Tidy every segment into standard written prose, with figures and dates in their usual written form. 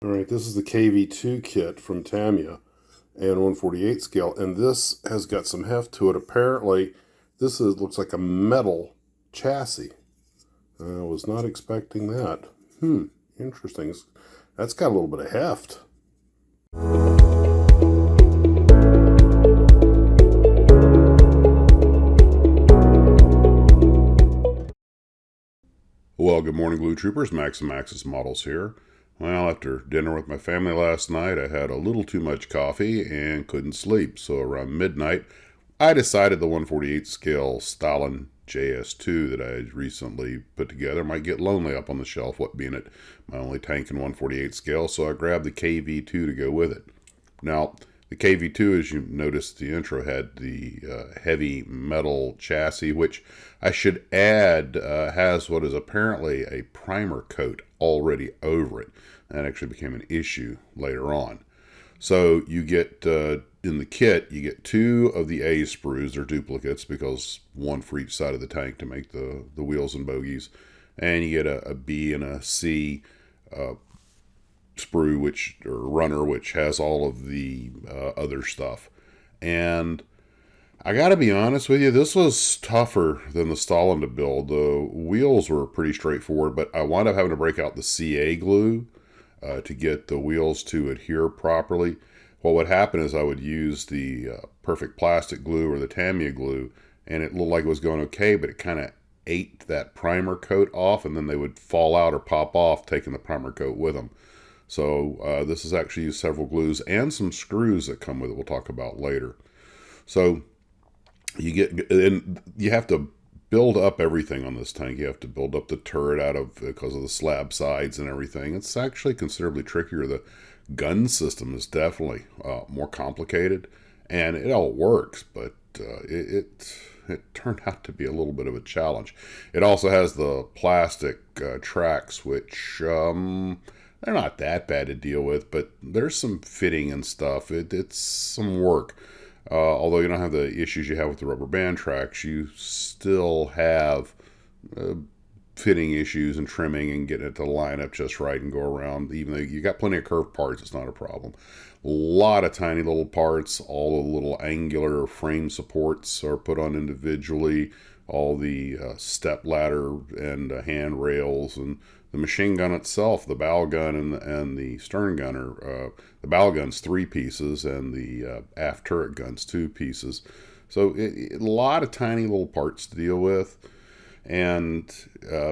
All right, this is the KV-2 kit from Tamiya and 148 scale, and this has got some heft to it. Apparently, looks like a metal chassis. I was not expecting that. Interesting. That's got a little bit of heft. Well, good morning, Glue Troopers. Max and Max's Models here. Well, after dinner with my family last night, I had a little too much coffee and couldn't sleep. So around midnight, I decided the 148 scale Stalin JS2 that I had recently put together might get lonely up on the shelf, what being it my only tank in 148 scale. So I grabbed the KV-2 to go with it. Now, the KV-2, as you noticed, the intro had the heavy metal chassis, which I should add has what is apparently a primer coat already over it. That actually became an issue later on. So you get, in the kit, you get 2 of the A sprues. They're duplicates because one for each side of the tank to make the wheels and bogies. And you get a B and a C sprue, or runner, which has all of the other stuff. And I gotta be honest with you, this was tougher than the Stalin to build. The wheels were pretty straightforward, but I wound up having to break out the CA glue to get the wheels to adhere properly. What would happen is I would use the perfect plastic glue or the Tamiya glue, and it looked like it was going okay, but it kind of ate that primer coat off, and then they would fall out or pop off, taking the primer coat with them. So this has actually used several glues and some screws that come with it we'll talk about later. So you have to build up everything on this tank. You have to build up the turret because of the slab sides and everything. It's actually considerably trickier. The gun system is definitely more complicated, and it all works, but it turned out to be a little bit of a challenge. It also has the plastic tracks, which they're not that bad to deal with, but there's some fitting and stuff. It's some work. Although you don't have the issues you have with the rubber band tracks, you still have fitting issues and trimming and getting it to line up just right and go around. Even though you got plenty of curved parts, it's not a problem. A lot of tiny little parts. All the little angular frame supports are put on individually. All the step ladder and handrails, and the machine gun itself, the bow gun and the stern gunner. The bow gun's 3 pieces, and the aft turret gun's 2 pieces. So a lot of tiny little parts to deal with, and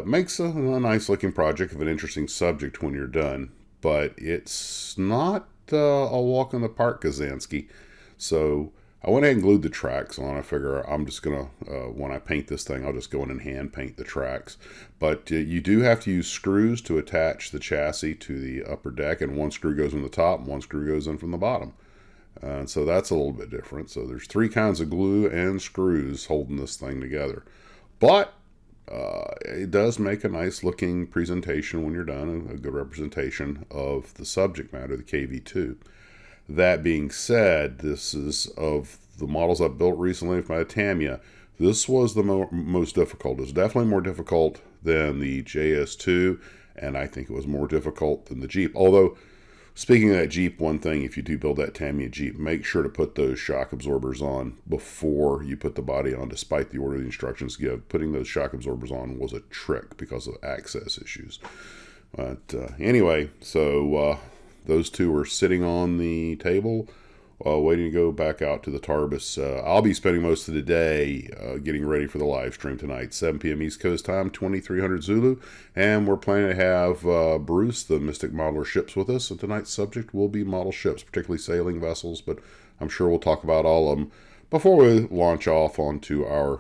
makes a nice looking project of an interesting subject when you're done. But it's not a walk in the park, Kazansky. So I went ahead and glued the tracks on. I figure I'm just going to, when I paint this thing, I'll just go in and hand paint the tracks. But you do have to use screws to attach the chassis to the upper deck, and one screw goes in the top and one screw goes in from the bottom. So that's a little bit different. So there's 3 kinds of glue and screws holding this thing together. But it does make a nice looking presentation when you're done, a good representation of the subject matter, the KV-2. That being said, this is of the models I've built recently with my Tamiya. This was the most difficult. It was definitely more difficult than the JS2, and I think it was more difficult than the Jeep. Although, speaking of that Jeep, one thing, if you do build that Tamiya Jeep, make sure to put those shock absorbers on before you put the body on, despite the order the instructions give. Putting those shock absorbers on was a trick because of access issues. But anyway, so those 2 are sitting on the table, waiting to go back out to the Tarbis. I'll be spending most of the day getting ready for the live stream tonight, 7 p.m. East Coast time, 2300 Zulu. And we're planning to have Bruce, the Mystic Modeler, ships with us. And tonight's subject will be model ships, particularly sailing vessels, but I'm sure we'll talk about all of them before we launch off onto our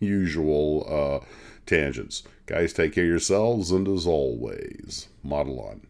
usual tangents. Guys, take care of yourselves, and as always, model on.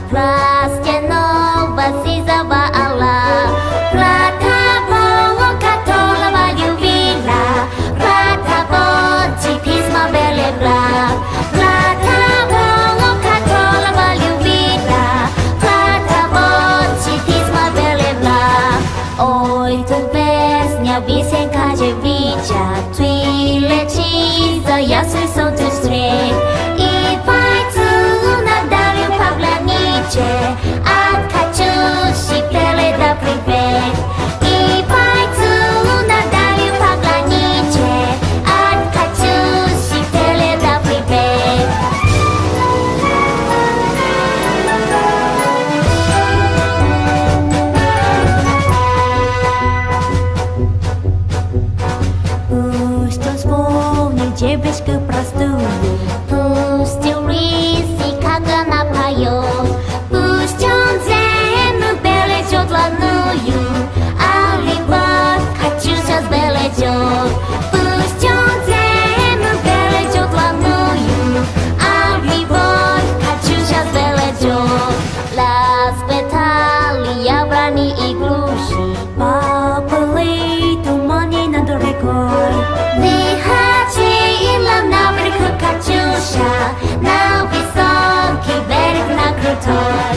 Plastia nova si zavala Pratavo catola value villa Pratavo cipisma belle bla Pratavo catola value villa Pratavo cipisma belle bla Oi tu vesnia visenka je vicia Tui leciza yasu so to string At Kaytusha pele da privet I pajcu nadaju paglaniče At Kaytusha pele da privet Pusto spomni dziewiczkę prostuję Pustil risi kaga napają Planuju, ali bak Kaytusha bele job Pust ją bele job planuju Ali bak Kaytusha bele job Las petali jabrani I gluši Papali tumani nad rekoj Wyhaczy ilam na vrchu Kaytusha Na wysoki bereg na krutoj